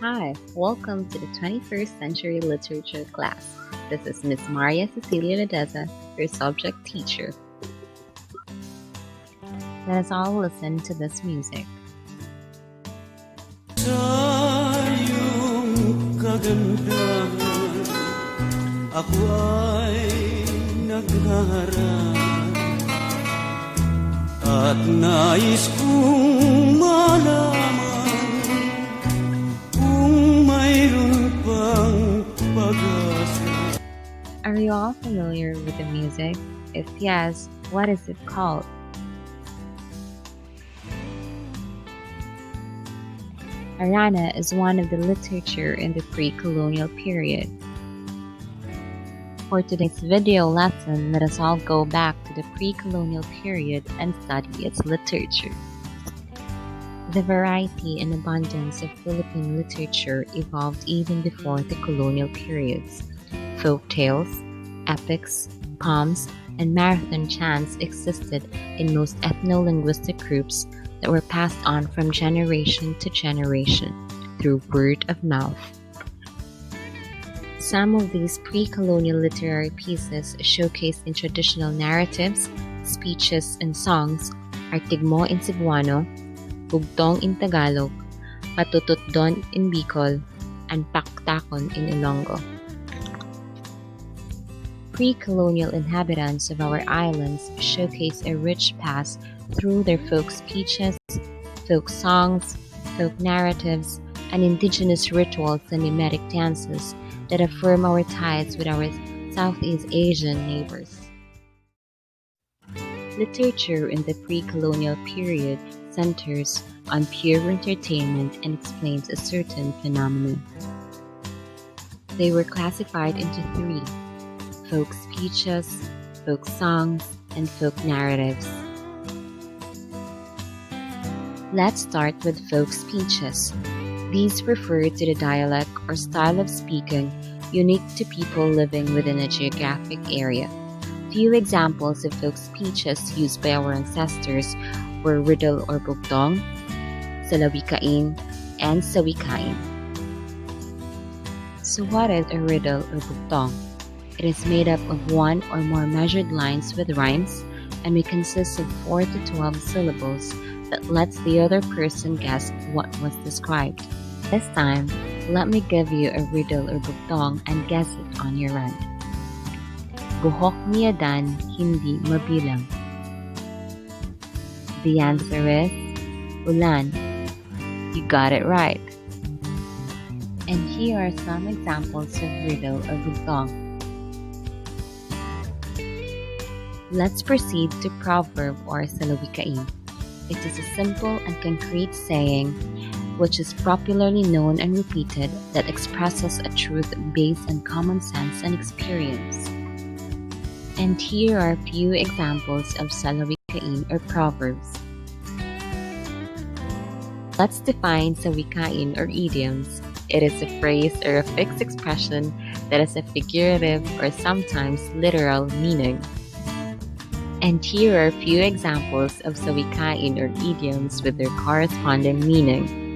Hi, welcome to the 21st Century Literature class. This is Miss Maria Cecilia Ledeza, your subject teacher. Let us all listen to this music. Sa iyong kagandahan, ako ay naghaharap at nais kong malaman kung mayroon pang pag-asa. Are you all familiar with the music? If yes, what is it called? Harana is one of the literature in the pre-colonial period. For today's video lesson, let us all go back to the pre-colonial period and study its literature. The variety and abundance of Philippine literature evolved even before the colonial periods. Folk tales, epics, poems, and marathon chants existed in most ethno-linguistic groups that were passed on from generation to generation through word of mouth. Some of these pre-colonial literary pieces showcased in traditional narratives, speeches, and songs are Tigmo in Cebuano, Bugtong in Tagalog, Patututdon in Bicol, and Paktakon in Ilonggo. Pre-colonial inhabitants of our islands showcase a rich past through their folk speeches, folk songs, folk narratives, and indigenous rituals and mimetic dances that affirm our ties with our Southeast Asian neighbors. Literature in the pre-colonial period centers on pure entertainment and explains a certain phenomenon. They were classified into three: folk speeches, folk songs, and folk narratives. Let's start with folk speeches. These refer to the dialect or style of speaking unique to people living within a geographic area. Few examples of folk speeches used by our ancestors were riddle or bugtong, salawikain, and sawikain. So what is a riddle or bugtong? It is made up of one or more measured lines with rhymes and may consist of 4 to 12 syllables that lets the other person guess what was described. This time, let me give you a riddle or bugtong and guess it on your end. Buhok ni Adan, hindi mabilang. The answer is ulan. You got it right. And here are some examples of riddle or bugtong. Let's proceed to proverb or salawikain. It is a simple and concrete saying which is popularly known and repeated that expresses a truth based on common sense and experience. And here are a few examples of salawikain or proverbs. Let's define sawikain or idioms. It is a phrase or a fixed expression that has a figurative or sometimes literal meaning. And here are a few examples of sawikain or idioms with their corresponding meaning.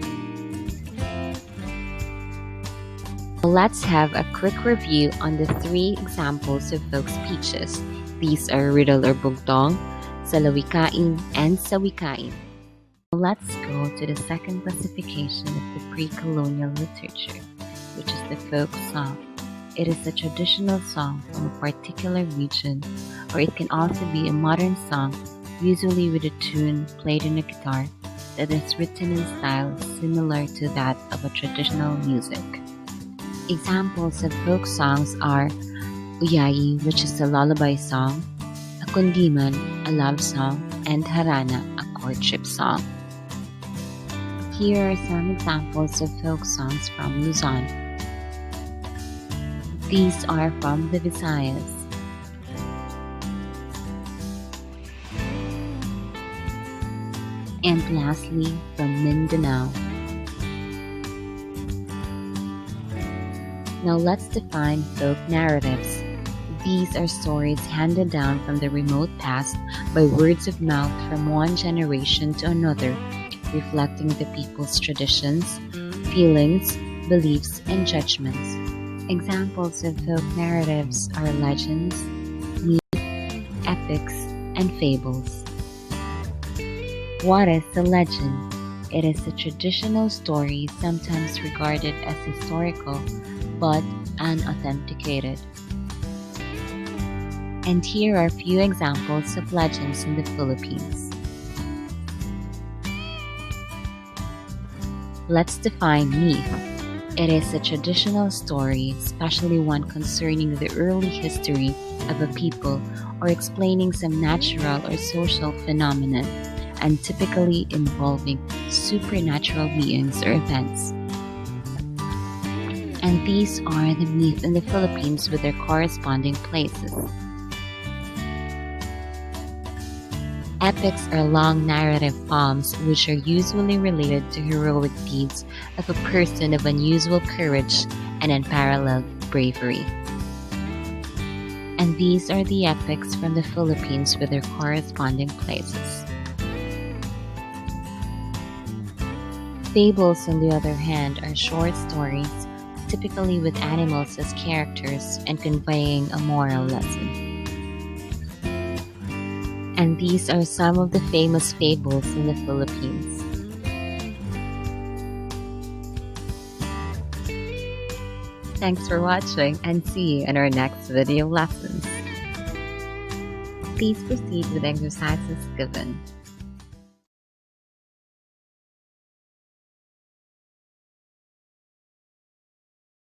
Let's have a quick review on the 3 examples of folk speeches. These are riddle or bugtong, salawikain, and sawikain. Let's go to the second classification of the pre-colonial literature, which is the folk song. It is a traditional song from a particular region, or it can also be a modern song, usually with a tune played on a guitar that is written in style similar to that of a traditional music. Examples of folk songs are Uyayi, which is a lullaby song, a kundiman, a love song, and harana, a courtship song. Here are some examples of folk songs from Luzon. These are from the Visayas. And lastly, from Mindanao. Now let's define folk narratives. These are stories handed down from the remote past by words of mouth from one generation to another, reflecting the people's traditions, feelings, beliefs, and judgments. Examples of folk narratives are legends, epics, and fables. What is a legend? It is a traditional story sometimes regarded as historical but unauthenticated. And here are a few examples of legends in the Philippines. Let's define myth. It is a traditional story, especially one concerning the early history of a people or explaining some natural or social phenomenon, and typically involving supernatural beings or events. And these are the myths in the Philippines with their corresponding places. Epics are long narrative poems which are usually related to heroic deeds of a person of unusual courage and unparalleled bravery. And these are the epics from the Philippines with their corresponding places. Fables, on the other hand, are short stories, typically with animals as characters and conveying a moral lesson. And these are some of the famous fables in the Philippines. Thanks for watching, and see you in our next video lessons. Please proceed with exercises given.